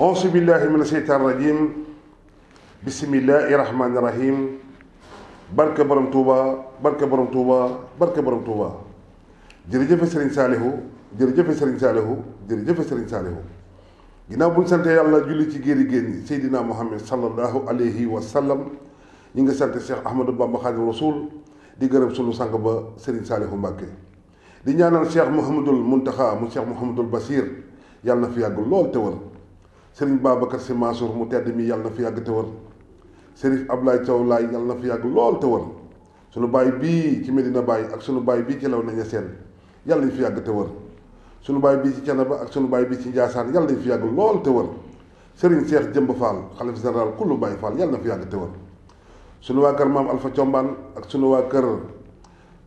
auzu billahi mina sheytaan rajim bismillahi rahmani rahim barke borom Touba barke borom Touba barke borom Touba jërëjëfe Serigne Saliou jërëjëfe Serigne Saliou jërëjëfe Serigne Saliou ginnaaw bu ñu sante yàlla julli ci géeri géen ñi Seydina Muhammad sallallahu alayhi wa sallam ñi ngi sant Cheikh Ahmadou Bamba Khadim Rasoul di gërëm sunu sang ba Serigne Saliou Mbacké di ñaanal Cheikh Mouhamadul Muntaxa mu Cheikh Mouhamadul Basir yàlla na fi yàgg lool te wër Serigne Babacar Sy Mansour mu tedd mi yàlla na fi yàgg te wër Serif Ablaye Thiaw Laye yàlla na fi yàgg lool te wër sunu baay bii ci Medina Baye ak sunu baay bii ci Léona Niassène yàlla nañ fi yàgg te wër sunu baay bii ci Thiénaba ak sunu baay bii ci Ndiassane yàlla nañ fi yàgg lool te wër Serigne Cheikh Jëmb Fall xalif général kullu Baye Fall yàlla na fi yàgg te wër sunu waa kër maam Alpha Thiombane ak sunu waa kër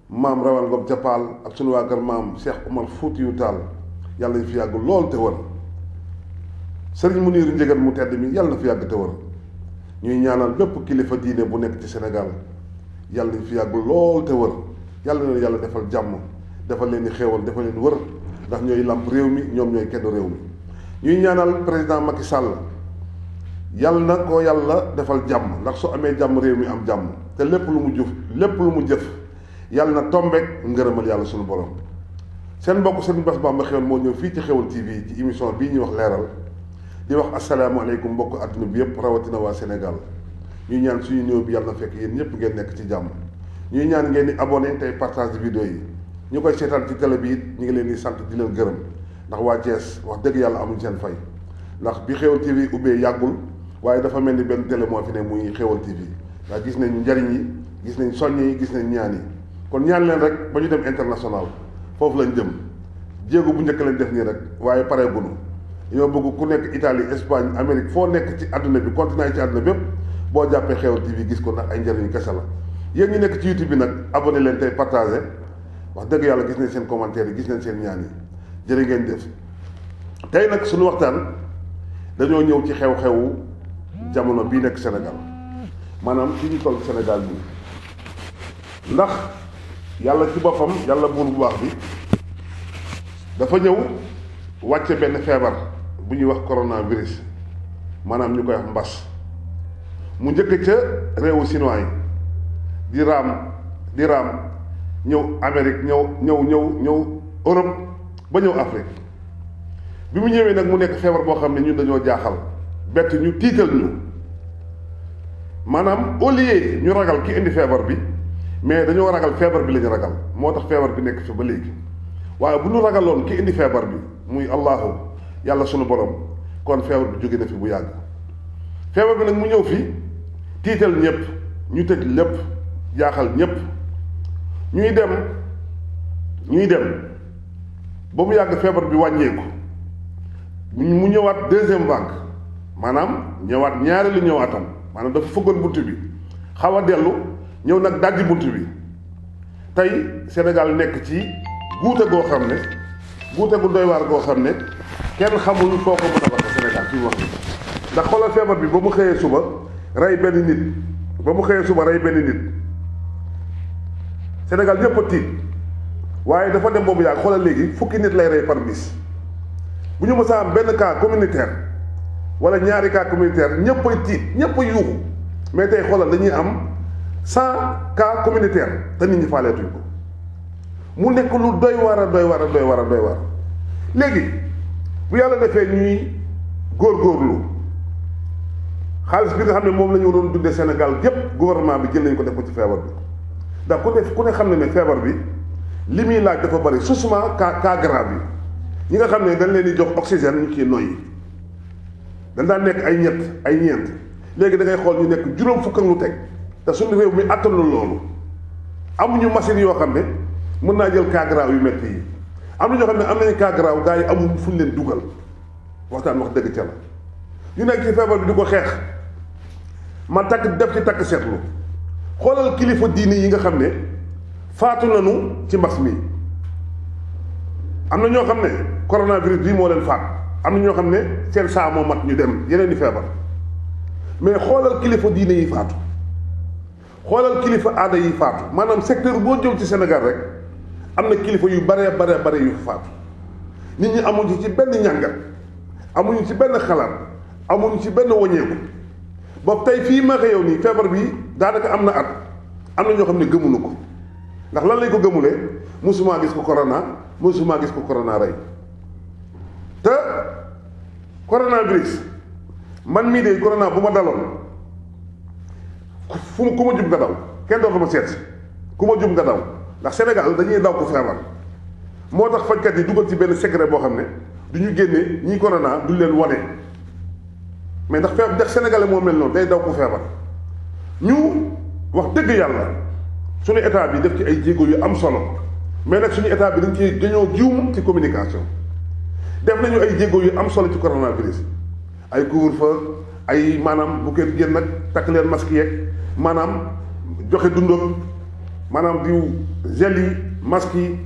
maam Rawal Ngom Japal ak sunu waa kër maam Cheikh Oumar Foutiyou Tall yàlla nañ fi yàgg lool te wër Serigne Mounirou Ndiéguène mu tedd mi yàlla na fi yàgg te wër ñuy ñaanal bépp kilifa diine bu nekk ci Sénégal yàlla nañ fi yàgg lool te wër yàlla na leen yàlla defal jàmm defal leen i xéewal defal leen wër ndax ñooy làmp réew mi ñoom ñooy kenn réew mi ñuy ñaanal président Macky Sall yàlla na ko yàlla defal jàmm ndax su amee jàmm réew mi am jàmm te lépp lu mu jëf yàlla na tombeek ngërëmal yàlla suñu borom seen mbokk Serigne Bass Bamba Xéwal moo ñëw fii ci Xéwal TV ci émission bii ñuy wax leeral di wax asalaamaaleykum mbokk àdduna bi yëpp rawatina waa Sénégal ñuy ñaan suñu ñëw bi yàlla na fekk yéen ñëpp ngeen nekk ci jàmm ñuy ñaan ngeen di abonné tey partage vidéo yi ñu koy seetaan ci télé bi it ñu ngi leen di sant di leen gërëm ndax waa Thiès wax dëgg yàlla amuñ seen fay ndax bi Xéwal TV ubbee yàggul waaye dafa mel ni benn télé moo fi ne muy Xéwal TV ndax gis nañ njariñ yi gis nañ soññ yi gis nañ ñaan yi kon ñaan leen rek ba ñu dem international foofu lañ jëm jéego bu njëkk lañ def nii rek waaye pare gunu dañoo bëgg ku nekk Italie Espagne Amérique foo nekk ci àdduna bi continent yi ci àdduna bépp boo jàppee Xéwal TV gis ko ndax ay njëriñu kese la yéen ñi nekk ci YouTube bi nag abonné leen tey partagé wax dëgg yàlla gis nañ seen commentaire yi gis nañ seen ñaan yi jërë ngeen def tey nag suñu waxtaan dañoo ñëw ci xew-xewu jamono bii nekk Sénégal maanaam fi ñu toll Sénégal bi ndax yàlla ci boppam yàlla buur bu baax bi dafa ñëw wàcce benn feebar bu ñuy wax coronavirus maanaam ñu koy wax mbas mu njëkk ca réewu chinois yi di raam ñëw Amérique ñëw Europe ba ñëw Afrique bi mu ñëwee nag mu nekk feebar boo xam ne ñun dañoo jaaxal bett ñu tiital ñu maanaam au lieu ñu ragal ki indi feebar bi mais dañoo ragal feebar bi la ñu ragal moo tax feebar bi nekk fi ba léegi waaye bu ñu ragaloon ki indi feebar bi muy allahu yàlla sunu borom kon feebar bi jóge na fi bu yàgg feebar bi nag mu ñëw fi tiital ñëpp ñu tëj lépp jaaxal ñëpp ñuy dem ba mu yàgg feebar bi wàññeeku mu ñëwaat deuxième vague maanaam ñëwaat ñaareelu ñëwaatam maanaam dafa fëggoon bunt bi xaw a dellu ñëw nag dajji bunt bi tey Sénégal nekk ci guute goo xam ne guute gu doy waar goo xam ne kenn xamul foo ko mën a wax Sénégal fi mu wax ndax xoolal feebar bi ba mu xëyee suba rey benn nit Sénégal ñëpp a tiit waaye dafa dem boobu yàgg xoolal léegi fukki nit lay rey par bis bu ñu mësaa am benn cas communautaire wala ñaari cas communautaire ñëpp ay tiit ñëpp ay yuuxu mais tey xoolal dañuy am 100 cas communautaire te nit ñi faaleetuñ ko mu nekk lu doy waar léegi bu yàlla defee ñuy góorgóorlu xaalis bi nga xam ne moom la ñu waroon dundee Sénégal gépp gouvernement bi jël nañu ko def ko ci feebar bi ndax ku ne xam ne feebar bi li muy laaj dafa bëri surtout cas grave yi ñi nga xam ne dañ leen di jox oxygène ñu ciy noyyi dañ daan nekk ay ñeent léegi da ngay xool ñu nekk juróom fukk ak lu teg te suñu réew mi attanul loolu amuñu machine yoo xam ne mën naa jël cas grave yu métti yi am na ñoo xam ne am nañu cas grave gars yi amul fu ñu leen dugal waxtaan wax dëgg ca la ñu nekk ci feebar bi di ko xeex ma def ci takk seetlu xoolal kilifa diini yi nga xam ne faatu nañu ci mbas mi am na ñoo xam ne coronavirus bii moo leen faat am na ñoo xam ne seen saa moo mat ñu dem yeneen di feebar mais xoolal kilifa diine yi faatu xoolal kilifa aada yi faatu maanaam secteur boo jël ci Sénégal rek am na kilifa yu bare yu faatu nit ñi amuñu ci benn ñàngat amuñu ci benn xalaat amuñ ci benn wàññeeku ba tey fii ma xëyow nii feebar bi daanaka am na at am na ñoo xam ne gëmuñu ko ndax lan lañ ko gëmulee musuma gis ko corona rey te coronavirus man mii de corona bu ma daloon ku ma jub nga daw kenn dootu ma seet ku ma jub nga daw ndax Sénégal dañuy daw ko feebar moo tax fajkat yi dugal ci benn secret boo xam ne du ñu génne ñi corona du leen wane mais ndax sénégalais moo mel noonu day daw ko feebar ñu wax dëgg yàlla suñu état bi def ci ay jéego yu am solo mais nag suñu état bi dañoo juum ci communication def nañu ay jéego yu am solo ci coronavirus ay couvre-feu ay maanaam bu kenn génn nag takk leen masque yeeg maanaam joxe dundam maanaam diw gel yi masque yi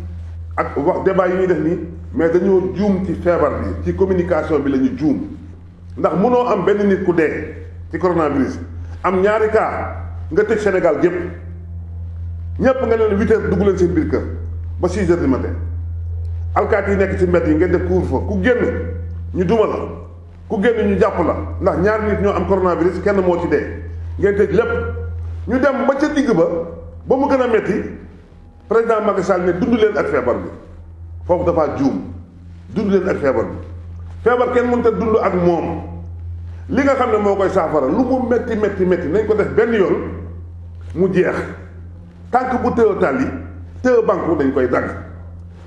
ak wax débat yi ñuy def nii mais dañoo juum ci feebar bi ci communication bi la ñu juum ndax mënoo am benn nit ku dee ci coronavirus am ñaari cas nga tëj Sénégal gépp ñépp nga leen 8 heures dugg leen seen biir kër ba 6 heures du matin alkaat yi nekk ci mbedd yi ngeen def couvre-feu ku génn ñu duma la ku génn ñu jàpp la ndax ñaari nit ñoo am coronavirus kenn moo ci dee ngeen tëj lépp ñu dem ba ca digg ba mu gën a metti président Macky Sall ne dund leen ak feebar bi foofu dafa juum dund leen ak feebar bi feebar kenn mënut a dund ak moom li nga xam ne moo koy saafara lu mu metti nañ ko def benn yoon mu jeex tànk bu tëë tàlli tëë banque dañ koy dagg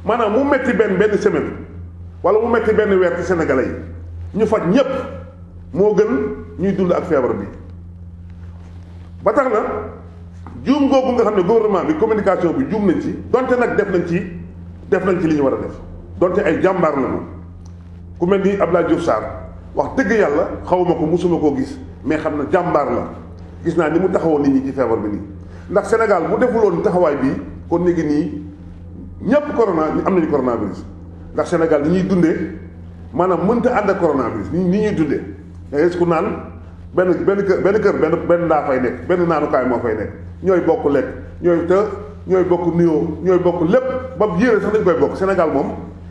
maanaam mu metti benn semaine wala mu metti benn weer ci sénégalais yi ñu faj ñépp moo gën ñuy dund ak feebar bi ba tax na juum googu nga xam ne gouvernement bi communication bi juum nañ ci donte nag def nañ ci li ñu war a def donte ay jàmbaar la moom ku mel ni Abdoulaye Diouf Sarr wax dëgg yàlla xawma ko musuma koo gis mais xam na jàmbaar la gis naa ni mu taxawoon nit ñi ci feebar bi nii ndax Sénégal bu defuloon taxawaay bii kon léegi nii ñépp am nañu coronavirus ndax Sénégal ni ñuy dundee maanaam mënta ànd ak coronavirus ni ñuy dundee da ngay gis ku naan benn kër ndaa fay nekk benn naanukaay moo fay nekk ñooy bokk lekk ñooy bokk nuyoo ñooy bokk lépp ba yére sax dañ koy bokk Sénégal moom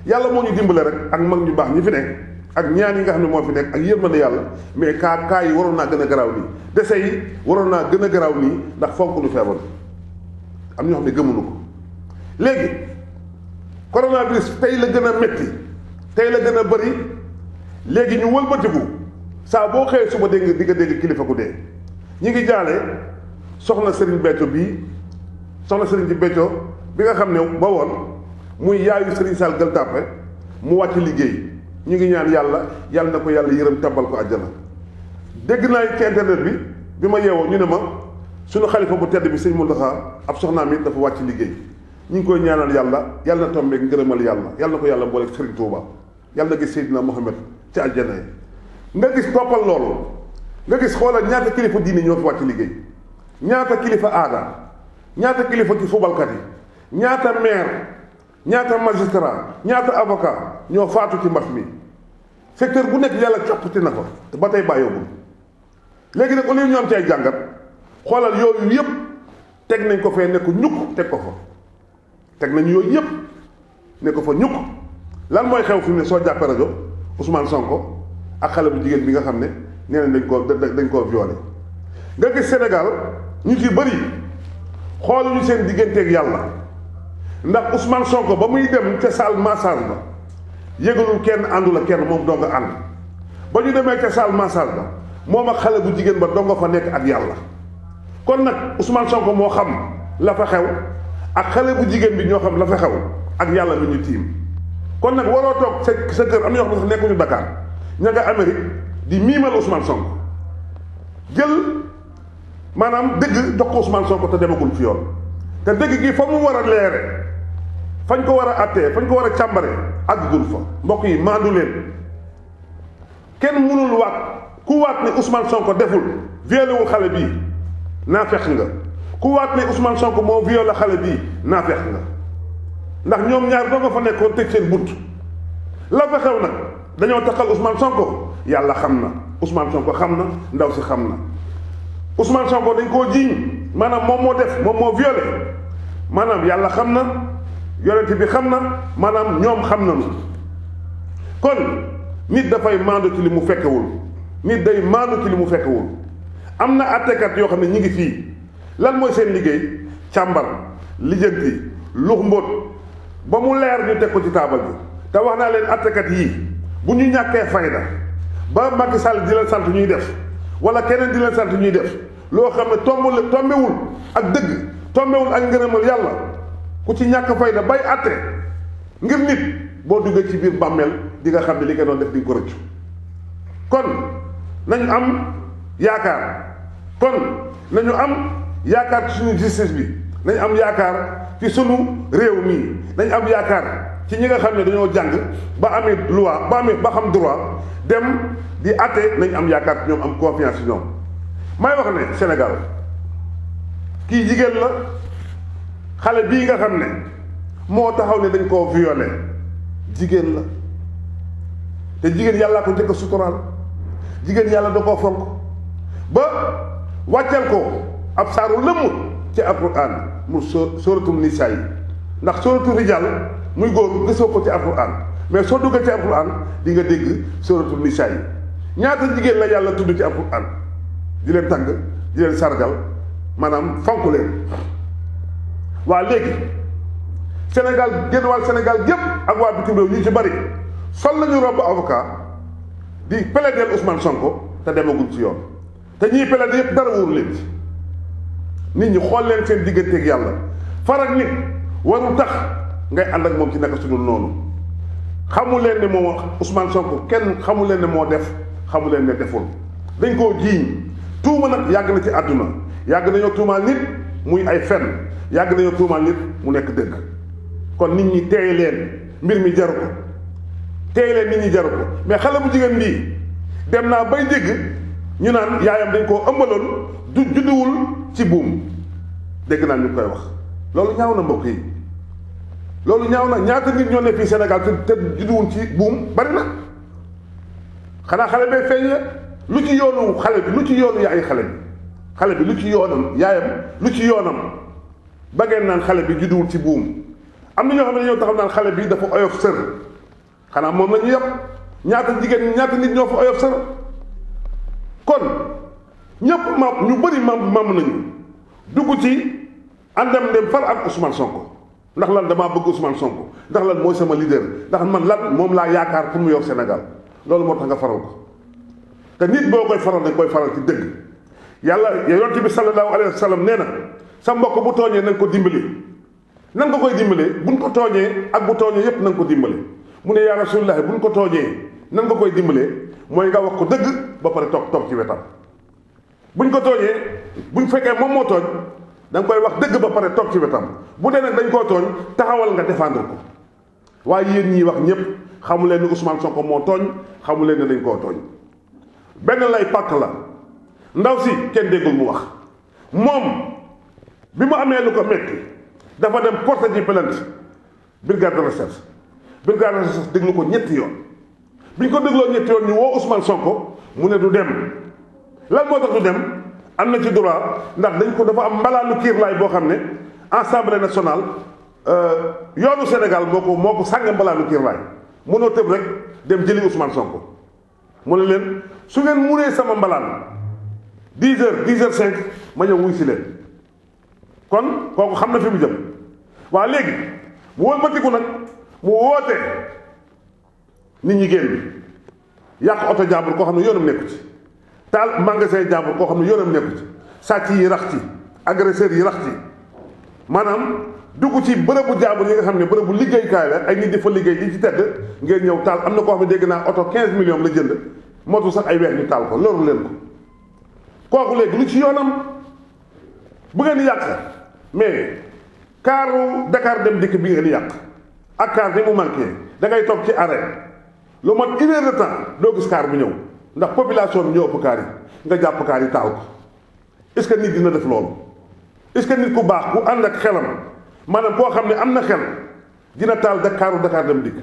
yàlla moo ñu dimbale rek ak mag ñu baax ñi fi nekk ak ñaan yi nga xam ne moo fi nekk ak yërmande yàlla mais kaa yi waroon naa gën a garaaw nii dese yi waroon naa gën a garaaw nii ndax fonk nu feebar am ñoo xam ne gëmuñu ko léegi coronavirus tey la gën a metti tey la gën a bëri léegi ñu wëlbatiku saa boo xëyee suba di nga dégg kilifa ku dee ñi ngi jaale soxna Serigne Béthio soxna Serigne Béthio bi nga xam ne ba woon muy yaayu Serigne Sall Gueule Tapée mu wàcc liggéey ñu ngi ñaan yàlla na ko yàlla yërëm tabal ko àjjana dégg naa ci internet bi ma yeewoo ñu ne ma suñu xalifa bu tedd bi sëñ Mountakha ab soxnaam it dafa wàcc liggéey ñu ngi koy ñaanal yàlla na tombeek ngërëmal yàlla na ko yàlla boole Serigne Touba yàlla na gis Seydina Mohamed ci àjjana yi nga gis toppal loolu nga gis xoolal ñaata kilifa diine ñoo fi wàcc liggéey ñaata kilifa aada ñaata kilifa ci fubalkat yi ñaata maire ñaata magistrat ñaata avocat ñoo faatu ci mbas mi secteur bu nekk yàlla coppati na ko te ba tey bàyyoogul léegi nag au lieu ñu am ci ay jàngat xoolal yooyu yëpp teg nañ ko fee ne ko ñukk teg ko fa teg nañ yooyu yëpp ne ko fa ñukk lan mooy xew fi mu ne soo jàppee rajo Ousmane Sonko ak xale bu jigéen bi nga xam ne nee nañ dañ koo violé nga gis Sénégal ñu ci bëri xooluñu seen digganteeg yàlla ndax Ousmane Sonko ba muy dem ca salle massage ba yëgalul kenn àndul ak kenn moom doo nga ànd ba ñu demee ca salle massage ba moom ak xale bu jigéen ba doo nga fa nekk ak yàlla kon nag Ousmane Sonko moo xam la fa xew ak xale bu jigéen bi ñoo xam la fa xew ak yàlla mi ñu tiim kon nag waroo toog sa kër am na ñoo xam ne sax nekkuñu Dakar ña nga Amérique di miimal Ousmane Sonko jël maanaam dëgg jox ko Ousmane Sonko te demagul fi yoon te dëgg gi fa mu war a leere fañ ko war a attee fañ ko war a càmbare àggul fa mbokk yi maandu leen kenn mënul waat ku waat ne Ousmane Sonko deful violé wul xale bii naa fex nga ku waat ne Ousmane Sonko moo violé xale bii naa fex nga ndax ñoom ñaar doo nga fa nekkoon tëj seen bunt la fa xew nag dañoo taxal Ousmane Sonko yàlla xam na Ousmane Sonko xam na ndaw si xam na Ousmane Sonko dañ koo jiiñ maanaam moom moo def moom moo violé maanaam yàlla xam na yonent bi xam na maanaam ñoom xam nañu kon nit dafay maandu ci li mu fekkewul nit day maandu ci li mu fekkewul. am na àttekat yoo xam ne ñi ngi fii lan mooy seen liggéey càmbar lijjanti lux mbóot ba mu leer ñu teg ko ci taabal bi te wax naa leen àttekat yii bu ñu ñàkkee fayda ba Macky Sall di leen sant ñuy def wala keneen di leen sant ñuy def loo xam ne tombewul ak dëgg tombewul ak ngërëmal yàlla ku ci ñàkk fayda bay àtte ngir nit boo duggee ci biir bàmmeel di nga xam ne li nga doon def di nga ko rëccu. kon nañu am yaakaar ci suñu justice bi nañu am yaakaar ci sunu réew mi nañu am yaakaar ci ñi nga xam ne dañoo jàng ba amee loi ba xam droit dem di àtte nañu am yaakaar ci ñoom am confiance ci ñoom. may wax ne Sénégal kii jigéen la xale bii nga xam ne moo taxaw ne dañ koo violé jigéen la te jigéen yàllaa ko njëkk a suturaal jigéen yàlla da koo fonk ba wàcceel ko ab saaru lëmm ci alquran mu sóoratul nisaa yi ndax sóoratul rijal muy góor gisoo ko ci alquran mais soo duggee ci alquran di nga dégg sóoratul nisaa yi ñaata jigéen la yàlla tudd ci alquran di leen tagg di leen sargal maanaam fonk leen. waa léegi Sénégal génn wàll Sénégal gépp ak waa bitim réew ñu ci bari sol nañu robb avocat di plaider Ousmane Sonko te demagul ci yoon te ñiy plaider yëpp dara wóoru leen ci. nit ñi xool leen seen digganteeg yàlla farak nit warul tax ngay ànd ak moom ci naka sudul noonu. xamu leen ne moom Ousmane Sonko kenn xamu leen ne moo def xamu leen ne deful dañ koo jiiñ tuuma nag yàgg na ci àdduna yàgg nañoo tuumaal nit muy ay fen yàgg nañoo tuumaal nit mu nekk dëgg. kon nit ñi teey leen mbir mi jaru ko teey leen nit ñi jaru ko mais xale bu jigéen bii dem naa bay dégg ñu naan yaayam dañ koo ëmbaloon du judduwul ci buum dégg naa ñu koy wax loolu ñaaw na mbokk yi loolu ñaaw na ñaata nit ñoo ne fii Sénégal te judduwul ci buum bari na xanaa xale bee feeñee lu ci yoonu xale bi lu ci yoonu yaay xale bi lu ci yoonam yaayam lu ci yoonam ba ngeen naan xale bi judduwul ci buum. am na ñoo xam ne ñoo taxaw naan xale bi dafa oyof sër xanaa moom la ñu yàpp ñaata jigéen ñaata nit ñoo fa oyof sër kon ñëpp mam ñu bëri mam nañu dugg ci àndam dem far ak Ousmane Sonko ndax lan damaa bëgg Ousmane Sonko ndax lan mooy sama leader ndax man lan moom laa yaakaar pour mu yor Sénégal loolu moo tax nga faral ko te nit boo koy faral dañ koy faral ci dëgg yàlla yonent bi sallallahu alayhi wa sallam nee na sa mbokk bu tooñee na nga ko dimbali. nan nga koy dimbalee buñ ko tooñee ak bu tooñee yépp na nga ko dimbale mu ne yaa rasulillahi buñ ko tooñee nan nga koy dimbalee mooy nga wax ko dëgg ba pare toog ci wetam buñ ko tooñee buñ fekkee moom moo tooñ da nga koy wax dëgg ba pare toog ci wetam bu dee nag dañ koo tooñ taxawal nga défendre ko waaye yéen ñiy wax ñépp xamu leen ni Ousmane Sonko moo tooñ xamu leen ne dañ koo tooñ benn lay pàkk la ndaw si kenn déggul mu wax moom bi mu amee lu ko metti dafa dem porter ji plainte brigade de recherche déglu ko ñetti yoon bi ñu ko dégloo ñetti yoon ñu woo Ousmane Sonko mu ne du dem lan moo tax du dem am na ci droit ndax dañ ko dafa am mbalaanu kiirlaay boo xam ne Assemblée nationale yoonu Sénégal moo ko sàng mbalaanu kiirlaay mënoo tëb rek dem jëli Ousmane Sonko mu ne leen su ngeen muree sama mbalaan 10h05 ma ñëw wuy si leen kon kooku xam na fi mu jëm waa léegi mu wëlbatiku nag mu woote nit ñi génn yàq oto jàmbur koo xam ne yoonam nekku ci taal magasin jàmbur koo xam ne yoonam nekku ci sàcc yi rax ci agresseurs yi rax ci maanaam dugg ci bërëbu jàmbur yi nga xam ne bërëbu liggéeykaay la ay nit di fa liggéey di ci tedd ngeen ñëw taal am na koo xam ne dégg naa oto 15 millions la jënd motu sax ay weer ñu taal ko loru leen ko kooku léegi lu ci yoonam bu ngeen yàq mais kaaru Dakar dem dikk bi ngeen yàq ak kaar ni mu manqué da ngay toog ci arrêt lu mat 1 heure de temps doo gis kaar bu ñëw ndax population bi ñoo ëpp kaar yi nga jàpp kaar yi taal ko est-ce que nit dina def loolu est-ce que nit ku baax ku ànd ak xelam maanaam koo xam ne am na xel dina taal kaaru Dakar dem dikk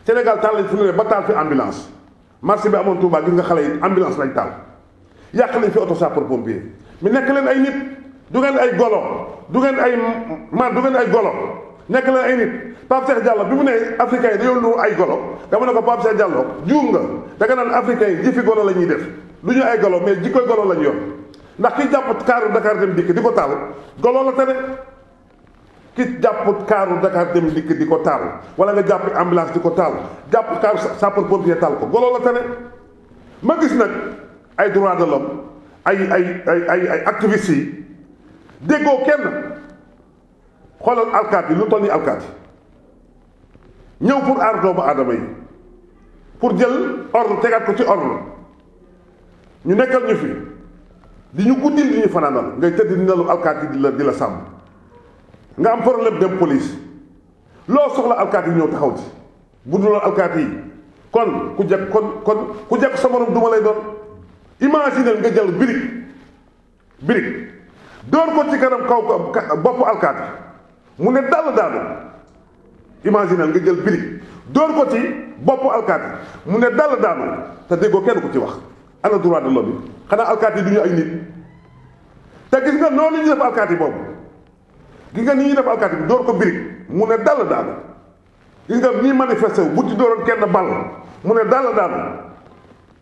Sénégal taal lañ fu ne ba taal fi ambulance marché bi amoon Touba gis nga xale yi ambulance lañ taal yàq lañ fi auto sapeur pompier mi nekk leen ay nit du ngeen ay golo du ngeen ay golo nekk leen ay nit. Pape Cheikh Diallo bi mu ne africain yi dañoo nuru ay golo dama ne ko Pape Cheikh Diallo juum nga da nga naan africain yi jëfi golo la ñuy def lu ñu ay golo mais jikkoy golo la ñu yor ndax ki jàpp kaaru Dakar dem dikk di ko taal golo la tane ki jàpp kaaru Dakar dem dikk di ko taal wala nga jàpp ambulance di ko taal jàpp kaaru sapeur pompier taal ko golo la tane. ma gis nag ay droits de l'homme ay activistes yi déggoo kenn xoolal alkaati lu toll ni alkaati ñëw pour aar doomu aadama yi pour jël ordre tegaat ko ci ordre ñu nekkal ñu fi di ñu guddil di ñu fanaanal ngay tëdd di nelu alkaati di la sàmm nga am problème dem police loo soxla alkaati yi ñëw taxaw ci bu dul alkaati yi kon ku jekk sa morom duma lay doon. imaginel nga jël birig door ko ci kanam kaw bopp alkaati mu ne dal daanu imaginel nga jël birig door ko ci bopp alkaati mu ne dal daanu te déggoo kenn ku ci wax ana droit de l'homme bi xanaa alkaati yi du ñu ay nit te gis nga noonu ñu def alkaati boobu gis nga ni ñuy def alkaati bi door ko birig mu ne dal daanu gis nga ñii manifesté wu bu ci dooroon kenn ball mu ne dal daanu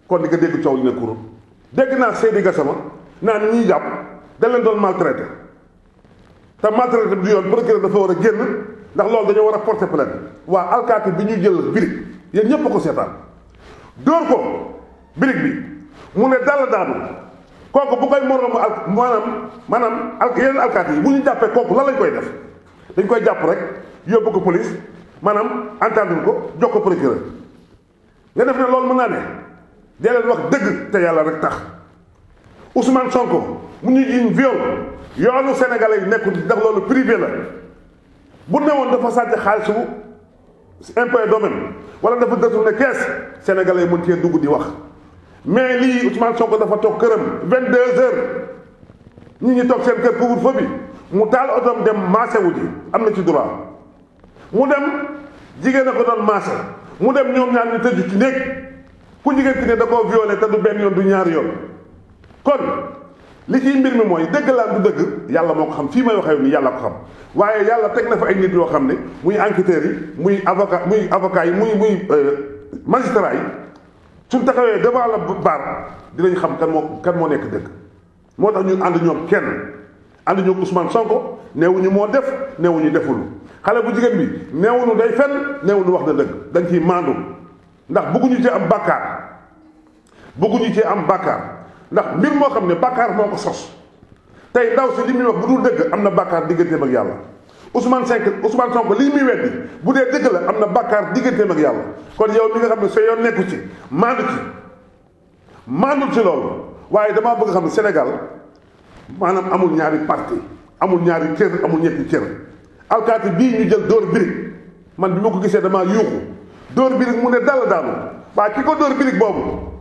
kon di nga dégg coow li ne kurut dégg naa Seydi Gassama naa ni ñuy jàpp da leen doon maltraité te maltraité bi du yoon procureur dafa war a génn ndax loolu dañoo war a porter plainte waa alkaati bi ñuy jël birig yéen ñépp a ko seetaan dóor ko birig bi mu ne dal daanu kooku bu koy moroomu maanaam yeneen alkaati yi bu ñu jàppee kooku lan lañ koy def dañ koy jàpp rek yóbbu ko police maanaam entendre ko jox ko procureur nga def ne loolu mën naa ne dee leen wax dëgg te yàlla rek tax Ousmane Sonko mu ñu jiiñ viol yoonu sénégalais yi nekkul ndax loolu privé la bu newoon dafa sàcc xaalisu impôt et domaine wala dafa détourné kees sénégalais yi mën cee dugg di wax mais lii Ousmane Sonko dafa toog këram 22 heures ñi ñi toog seen kër couvre-feu bi mu taal otom dem marché wu ji am na ci droit mu dem jigéen a ko doon marché mu dem ñoom ñaar ñu tëju ci néeg ku jigéen ki ne da koo violé te du benn yoon du ñaari yoon kon li ciy mbir mi mooy dëgg laa du dëgg yàlla moo ko xam fii may waxee ni yàlla ko xam waaye yàlla teg na fa ay nit yoo xam ne muy enquêteurs yi muy avocat yi muy magistrat yi suñ taxawee devant la barre dinañ xam kan moo nekk dëgg moo tax ñun ànd ñoom kenn ànd ñoom Ousmane Sonko neewuñu moo def neewuñu deful xale bu jigéen bi neewuñu day fenn neewuñu wax na dëgg dañ ciy maandu ndax bëgguñu ci am bàkkaar ndax mbir moo xam ne bàkkaar moo ko sos tey ndaw si li muy wax bu dul dëgg am na bàkkaar digganteem ak yàlla Ousmane Sonko lii muy weddi bu dee dëgg la am na bàkkaar digganteem ak yàlla kon yow mi nga xam ne sa yoon nekku ci maandul ci loolu waaye damaa bëgg xam ne Sénégal maanaam amul ñaari parti amul ñaari cër amul ñetti cër alkaati bii ñu jël dóor birig man bi ma ko gisee damaa yuuxu dóor birig mu ne dal daanu waaye ki ko dóor birig boobu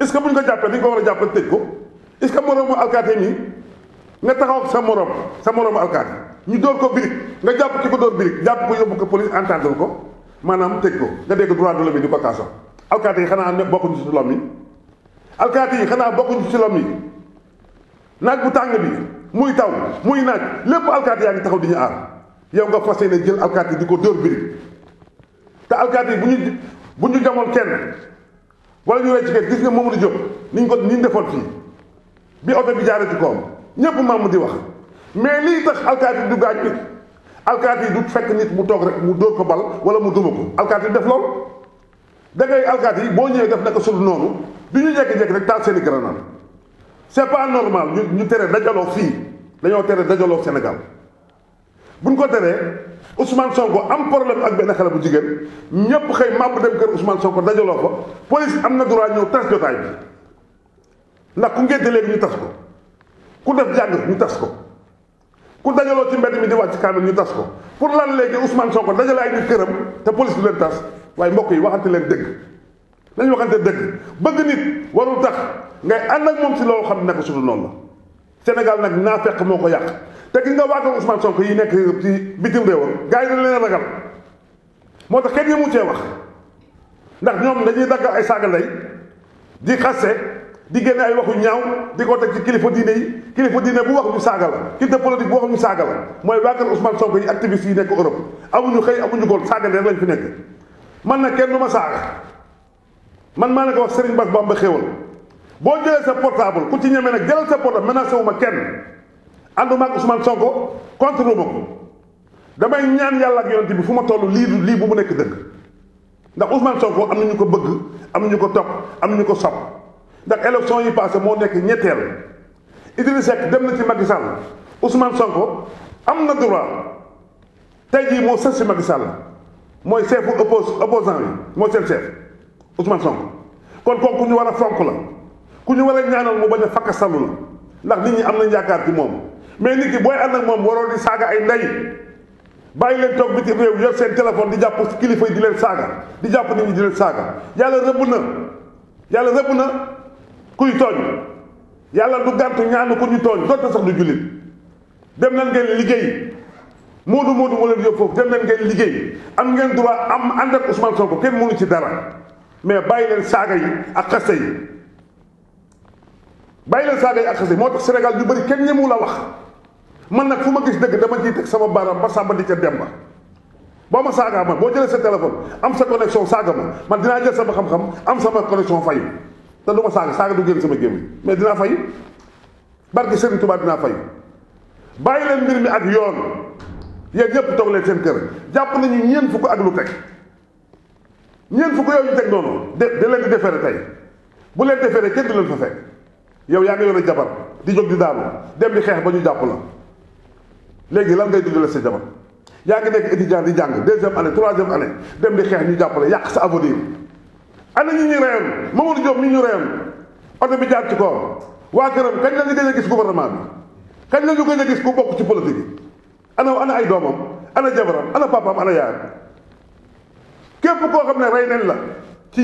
est-ce que bu ñu ko jàppee dañ ko war a jàppale tëj ko est-ce que moroomu alkaati nii nga taxaw ak sa moroomu alkaati ñu dóor ko birig nga jàpp ki ko dóor birig jàpp ko yóbbu ko police entendre ko maanaam tëj ko nga dégg droit de l'homme yi di ko kaasa alkaati yi xanaa bokkuñu ci l'homme yi alkaati yi xanaa bokkuñu ci l'homme yi naaj bu tàng bi muy taw muy naaj lépp alkaati yaa ngi taxaw di ñu aar yow nga fas yéene jël alkaati di ko dóor birig te alkaati yi bu ñu jamoon kenn wala ñu rey ci kër gis nga Mamadou Diop ni ñu defoon fii bi oto bi jaaree ci kawam ñépp maam di wax mais lii tax alkaati du gaañ nit alkaati yi du fekk nit mu toog rek mu dóor ko bal wala mu duma ko alkaati yi def lool da ngay alkaati yi boo ñëwee def naka sul noonu du ñu jekki-jekki rek taal seeni grenade c'est pas normal ñu tere dajaloo fii dañoo tere dajaloo Sénégal buñ ko teree Ousmane Sonko am problème ak benn xale bu jigéen ñépp xëy màbb dem kër Ousmane Sonko dajaloo fa police am na droit ñëw tas jotaay bi ndax ku ngénte léegi ñu tas ko ku def jàng ñu tas ko ku dajaloo ci mbedd mi di wàcc kaamil ñu tas ko pour lan léegi Ousmane Sonko dajale ay nit këram te police du leen tas waaye mbokk yi waxante leen dëgg nañ waxante dëgg bëgg nit warul tax ngay ànd ak moom si loolu xam ne ko sudu noonu la Sénégal nag naa fekk moo ko yàq te gis nga waatal Ousmane Sonko yi nekk ci bitim réew gars yi dañ leen ragal moo tax kenn yëmu cee wax ndax ñoom dañuy dagg ay saaga ndey di xasse di génne ay waxu ñaaw di ko teg ci kilifa diine yi kilifa diine bu wax ñu saaga la kilifa politique bu wax ñu saaga la mooy waa kër Ousmane Sonko yi activiste yi nekk Europe amuñu xëy amuñu góor saagante rek lañ fi nekk. man nag kenn du ma saaga man maa ne ko wax Serigne Bass Bamba xéwal boo jëlee sa portable ku ci ñeme nag jëlal sa portable menacé wu ma kenn ànduma ak Ousmane Sonko contre ma ko damay ñaan yàlla ak yonent bi fu ma toll lii bu mu nekk dëgg ndax Ousmane Sonko am na ñu ko bëgg am na ñu ko topp am na ñu ko sopp ndax élection yi passé moo nekk ñetteel Idrissa Seck dem na ci Macky Sall Ousmane Sonko am na droit tey jii moo sës si Macky Sall mooy chef opposant yi mooy seen chef Ousmane Sonko kon kooku ku ñu war a fonk la ku ñu war a ñaanal mu bañ a fakka sallu la ndax nit ñi am nañ yaakaar ci moom mais nit ki booy ànd ak moom waroo di saaga ay ndey bàyyi leen toog biti réew yor seen téléphone di jàpp kilifa yi di leen saaga di jàpp nit ñi di leen saaga yàlla rëbb na kuy tooñ yàlla du gàntu ñaanu ku ñu tooñ doonte sax du jullit dem leen ngeen liggéey moodu moo leen yóbbu foofu dem leen ngeen liggéey am ngeen droit am ànd ak Ousmane Sonko kenn mënu ci dara mais bàyyi leen saaga yi ak xaste yi moo tax Sénégal ñu bëri kenn ñemu la wax man nag fu ma gis dëgg dama ciy teg sama baaraam ba sàmba di ca dem ba boo ma saagaa man boo jëlee sa téléphone am sa connexion saaga ma man dinaa jël sama xam-xam am sama connexion fay te du ma saaga du génn sama gémmiñ mais dinaa fay barke Serigne Touba dinaa fay bàyyi leen mbir mi ak yoon yéen ñëpp toog leen seen kër jàpp nañu ñeent fukk ak lu teg ñeent fukk yooyu ñu teg noonu de leen di defere tey bu leen defere kenn du leen fa fekk yow yaa ngi yore jabar di jóg di daanu dem di xeex ba ñu jàpp la léegi lan ngay dundale sa jabar yaa ngi nekk étudiant di jàng deuxième année troisième année dem di xeex ñu jàpp la yàq sa avenir ana ñi ñu reyoon Mamadou Diop mi ñu reyoon oto bi jaar ci kawam waa këram kañ la ñu gën a gis gouvernement bi kañ la ñu gën a gis ku bokk ci politique yi ana ay doomam ana jabaram ana papaam ana yaayam képp koo xam ne rey nañ la ci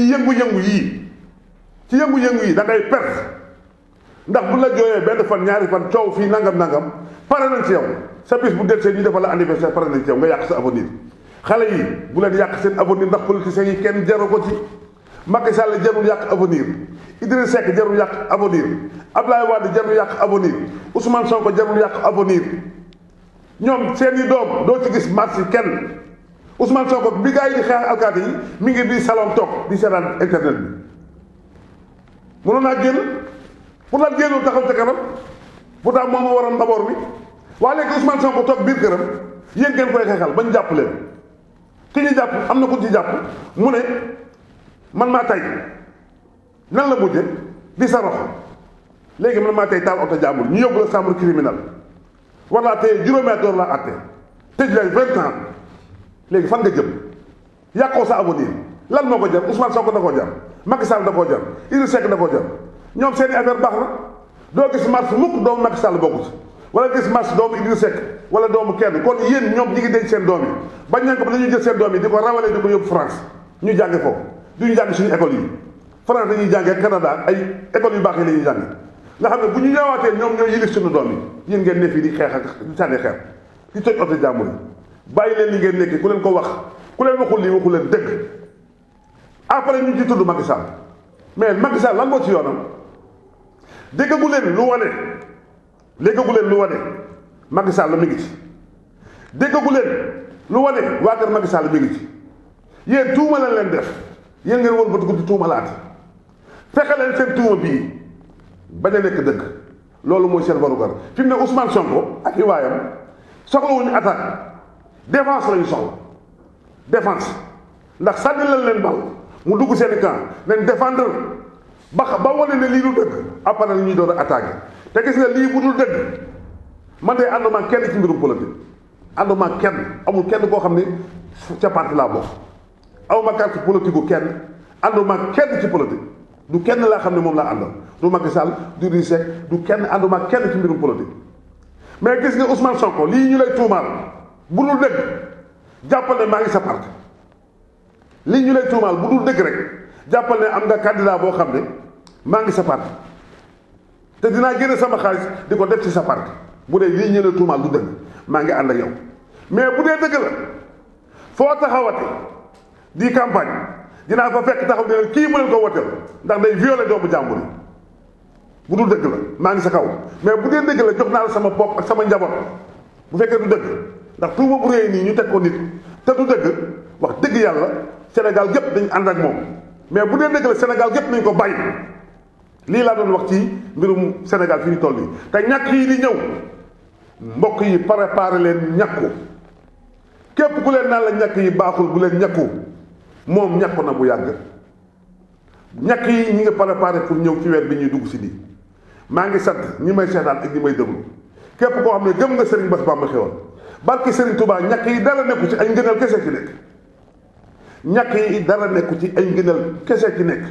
yëngu-yëngu yii da ngay perte ndax bu la jooyee benn fan ñaari fan coow fii nangam pare nañ ci yow sa bis bu del see ñu defal la anniversaire pare nañ ci yow nga yàq sa avenir xale yi bu leen yàq seen avenir ndax politiciens yi kenn jaru ko ci Macky Sall jarul yàq avenir Idrissa Seck jarul yàq avenir Abdoulaye Wade jarul yàq avenir Ousmane Sonko jarul yàq avenir ñoom seeni doom doo ci gis marche kenn Ousmane Sonko bi gaa yi di xeex alkaati yi mi ngi di salon toog di seetaan internet bi mënoon naa génn pour lan génnul taxaw ca kanam pourtant moom moo waroon d'abord bi waa léegi Ousmane Sonko toog biir këram yéen ngeen koy xeexal bañ jàpp leen ki ñu jàpp am na ku ci jàpp mu ne man maa tay nan la mujje di sa rox léegi man maa tay taal oto jàmbur ñu yóbbu la chambre criminelle war laa téye juróomi at door laa àtte tëj lay 20 ans léegi fan nga jëm yàqoo sa avenir lan moo ko jar Ousmane Sonko da koo jar Macky Sall da koo jar Idrissa Seck da koo jar ñoom seeni affaire baax na doo gis marche mukk doomu Macky Sall bokku ci wala gis marche doomu Idrissa Seck wala doomu kenn kon yéen ñoom ñi ngi denc seen doom yi bañ nañ ko ba dañuy jël seen doom yi di ko rawale di ko yóbbu France ñu jànge foofu duñu jàng suñu école yi France dañuy jàngee Canada ay écoles yu baax yi la ñuy jàng nga xam ne bu ñu ñëwaatee ñoom ñooy yilif suñu doom yi yéen ngeen ne fii di xeex ak di sànni xeer di toj oto jàmbur yi bàyyi leen li ngeen nekk ku leen ko wax ku leen waxul lii waxu leen dëgg après ñu ci tudd Macky Sall mais Macky Sall lan moo ci yoonam déggagu leen lu wane Macky Sall mi ngi ci déggagu leen lu wane waa kër Macky Sall mi ngi ci yéen tuuma lañ leen def yéen ngeen woon ba dugg di tuumalaat fexe leen seen tuuma bii bañ a nekk dëgg loolu mooy seen warugar fi mu ne Ousmane Sonko ak i waayam soxlawuñu attaque défense lañu soxla défense ndax sànni leen bal mu dugg seen i camp leen défendre ba wane ne lii du dëgg après la ñuy doon a attaqué te gis nga lii bu dul dëgg man de ànduma kenn ci mbirum politique ànduma kenn amul kenn koo xam ne ca parti laa bokk awma carte politique gu kenn ànduma kenn ci politique du kenn laa xam ne moom laa àndal du Macky Sall du Idrissa Seck du kenn ànduma kenn ci mbirum politique mais gis nga Ousmane Sonko lii ñu lay tuumaal bu dul dëgg jàppal ne maa ngi sa parti lii ñu lay tuumaal bu dul dëgg rek jàppal ne am nga candidat boo xam ne maa ngi sa parti te dinaa génne sama xaalis di ko def ci sa parti bu dee lii ñu lay tuumaal du dëgg maa ngi ànd ak yow mais bu dee dëgg la foo taxawate di campagne dinaa fa fekk taxaw ne leen kii bu leen ko woteel ndax day violer doomu jàmbur yi bu dul dëgg la maa ngi sa kaw mais bu dee dëgg la jox naa la sama bopp ak sama njaboot bu fekkee du dëgg ndax tuuma bu réy nii ñu teg ko nit te du dëgg wax dëgg yàlla Sénégal gépp dañ ànd ak moom mais bu dee dëgg la Sénégal gépp nañ ko bàyyi. lii laa doon wax ci mbirum Sénégal fi ñu toll nii te ñàkk yi di ñëw mbokk yi préparé leen ñàkku képp ku leen naan la ñàkk yi baaxul bu leen ñàkku moom ñàkku na bu yàgg ñàkk yi ñi ngi préparé pour ñëw ci weer bi ñuy dugg si nii maa ngi sant ñi may seetaan ak ñi may déglu képp koo xam ne gëm nga Serigne Bass Bamba Xéwal barke Serigne Touba ñàkk yi dara nekku ci ay ngënal kese ci nekk ñàkk yi dara nekku ci ay ngënal kese ci nekk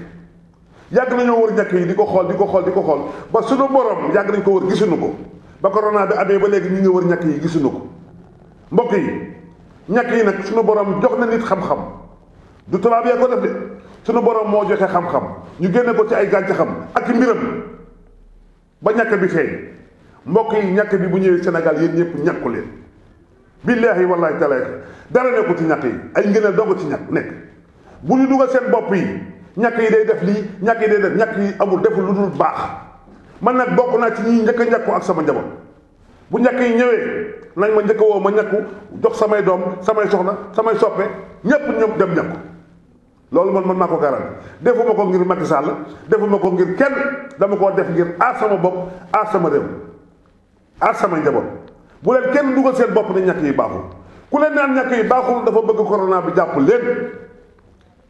yàgg nañoo wër ñàkk yi di ko xool ba suñu borom yàgg nañ ko wër gisuñu ko ba corona bi amee ba léegi ñu ngi wër ñàkk yi gisuñu ko mbokk yi ñàkk yi nag suñu borom jox na nit xam-xam du tubaab yee ko def de suñu borom moo joxe xam-xam ñu génne ko ci ay gàncaxam ak mbiram ba ñàkk bi feeñ mbokk yi ñàkk bi bu ñëwee Sénégal yéen ñëpp ñàkku leen billaahi wallaahi taala dara nekku ci ñàkk yi ay ngëneel dong ci ñàkk nekk bu ñu dugal seen bopp yi ñàkk yi day def lii ñàkk yi day def ñàkk yi amul deful lu dul baax man nag bokk naa ci ñi njëkk a ñàkku ak sama njaboot bu ñàkk yi ñëwee nañ ma njëkk a woo ma ñàkku jox samay doom samay soxna samay soppe ñépp ñoom dem ñàkku loolu man maa ko garanti defuma ko ngir Macky Sall defuma ko ngir kenn dama koo def ngir aar sama bopp aar sama réew aar sama njaboot bu leen kenn dugal seen bopp ne ñàkk yi baaxul ku leen naan ñàkk yi baaxul dafa bëgg corona bi jàpp leen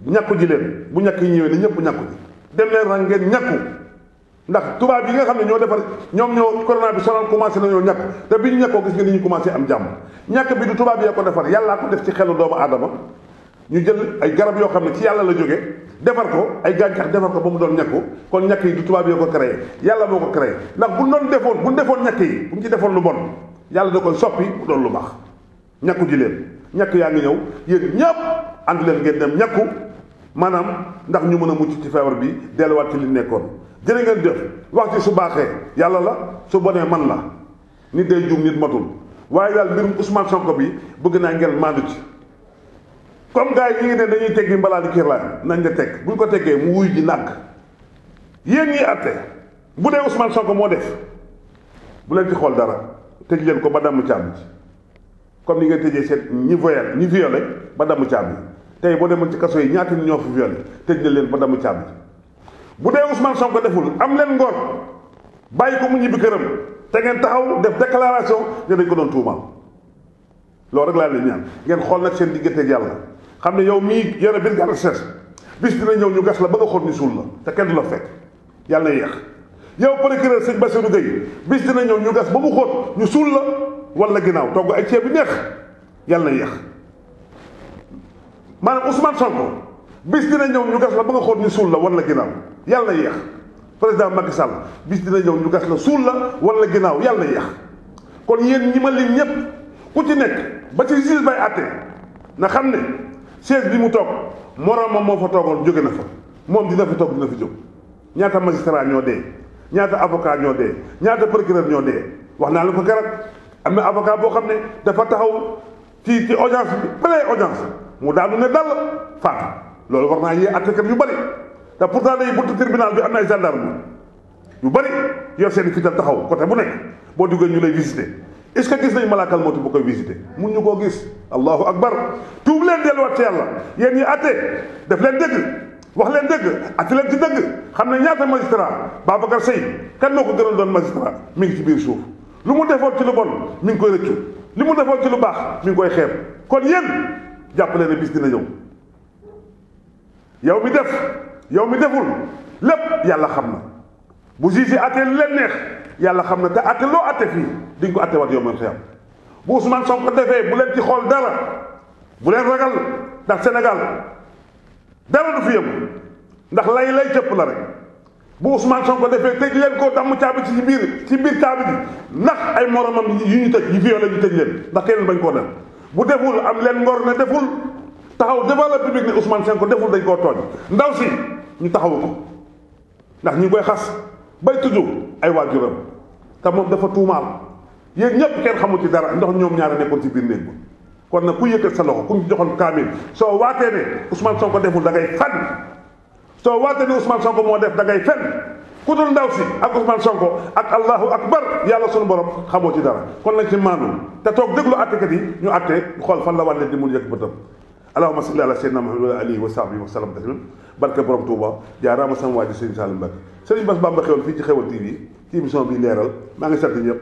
ñàkku ji leen bu ñàkk yi ñëwee ni ñëpp ñàkku ji dem leen rang ngeen ñàkku ndax tubaab yi nga xam ne ñoo defar ñoom ñoo corona bi sonal commencé nañoo ñàkk te bi ñu ñàkkoo gis nga ni ñu commencé am jàmm ñàkk bi du tubaab yee ko defar yàllaa ko def ci xelu doomu aadama ñu jël ay garab yoo xam ne ci yàlla la jóge defar ko ay gàncax defar ko ba mu doon ñàkku kon ñàkk yi du tubaab yee ko créé yàlla moo ko créé ndax bu ñu defoon ñàkk yi bu ñu ci defoon lu bon yàlla da koy soppi mu doon lu baax ñàkku ji leen ñàkk yaa ngi ñëw yéen ñëpp ànd leen ngeen dem ñàkku maanaam ndax ñu mën a mucc ci feebar bi delluwaat ci li nekkoon jërë ngeen jëf wax ci su baaxee yàlla la su bonee man la nit day juum nit matul waaye daal mbirum Ousmane Sonko bi bëgg naa ngeen maandu ci comme gars yi ñi ngi ne dañuy teggi mbalaani kiir laa nañ nga teg buñ ko teggee mu wuy ji nàkk yéen ñiy àtte bu dee Ousmane Sonko moo def bu leen ci xool dara tëj leen ko ba damm caabi ci comme ni ngeen tëjee seen ñi violé ba damm caabi tey boo demoon ci kaso yi ñaata nit ñoo fi violé tëj na leen ba damm caabi bu dee Ousmane Sonko deful am leen ngor bàyyi ko mu ñibbi këram te ngeen taxaw def déclaration ne dañ ko doon tuumaal loolu rek laa leen ñaan ngeen xool nag seen diggante ak yàlla xam ne yow mii yore bir gar set bis dina ñëw ñu gas la ba nga xool ñu suul la te kenn du la fekk yàlla na yéex yow procureur sëñ Bassirou Gueye bis dina ñëw ñu gas ba mu xóot ñu suul la wala ginnaaw togg ay ceeb bi neex yàlla na yéex maanaam Ousmane Sonko bis dina ñëw ñu gas la ba nga xóot ñu suul la wala ginnaaw yàlla na yéex président Macky Sall bis dina ñëw ñu gas la suul la wala ginnaaw yàlla na yéex kon yéen ñi ma lim ñëpp ku ci nekk ba ci juge bay àtte na xam ne siège bi mu toog moroomam moo fa toogoon jóge na fa moom dina fi toog dina fi jóg ñaata magistrat ñoo dee ñaata avocat ñoo dee ñaata procureur ñoo dee wax naa la ko keroog am na avocat boo xam ne dafa taxaw ci audience bi balee audience mu daanu ne dal faatu loolu war naa yee àttekat yu bëri te pourtant day buntu tribunal bi am na ay gendarme yu bëri yor seen fital taxaw côté bu nekk boo duggee ñu lay visité est-ce que gis nañ malaakal mawti bu koy visité mun ñu koo gis allahu akbar tuub leen delluwaat ci yàlla yéen ñi àtte def leen dëgg wax leen dëgg àtte leen ci dëgg xam ne ñaata magistrat Babacar Seye kan moo ko gënoon doon magistrat mi ngi ci biir suuf lu mu defoon ci lu bon mi ngi koy rëccu li mu defoon ci lu baax mi ngi koy xeeb kon yéen jàppale ne bis dina ñëw yow mi def yow mi deful lépp yàlla xam na bu juge àtte lu leen neex yàlla xam na te àtte loo àtte fii di nga ko àtte waat yow man xiyam bu Ousmane Sonko defee bu leen ci xool dara bu leen ragal ndax Sénégal dara du fi yem ndax lay cëpp la rek bu Ousmane Sonko defee tëj leen ko damm caabi ci biir caabi ji ndax ay moromam yu ñu tëj yi violé ñu tëj leen ndax keneen bañ koo def bu deful am leen ngor ne deful taxaw devant le public ne Ousmane Sonko deful dañ koo tooñ ndaw si ñu taxawu ko ndax ñu ngi koy xas bay tudd ay waajuram te moom dafa tuumaal yéen ñëpp kenn xamul ci dara ndax ñoom ñaara nekkoon ci biir néeg ba kon nag ku yëkkat sa loxo ku ñu joxoon kaamil soo waatee ne Ousmane Sonko deful da ngay fen soo waatee ne Ousmane Sonko moo def da ngay fen ku dul ndaw si ak Ousmane Sonko ak allahu akbar yàlla sunu borom xamoo ci dara kon nañ ci maanu te toog déglu attekat yi ñu atte xool fan la wàlle di mun yëkk bëtam allahumma salli ala sayyidina Muhammad wa alihi wa sahbihi wa sallam taslim barke borom Touba jaaraama sama waa ji Serigne Salim Mbacke Serigne Bass Bamba Xewal fii ci Xewal TV ci émission bi leeral maa ngi sant ñëpp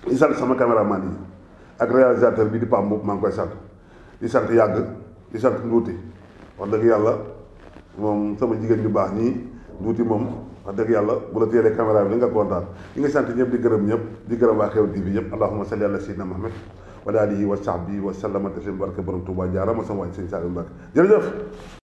di sant sama caméraman yi ak réalisateur bi di Pam Mboup maa ngi koy sant di sant yàgg di sant nduuti wax dëgg yàlla moom sama jigéen ñu baax ñii nduuti moom wax dëgg yàlla bu la téyelee caméra bi da nga kontaan ñi ngi sant ñëpp di gërëm ñëpp di gërëm waa Xewal TV yëpp allahumma salli ala sayyidina Muhammad wa alihi wa sahbihi wa sallama taslim barke borom Touba jaarama sama waa ji Serigne Salim Mbacke jërëjëf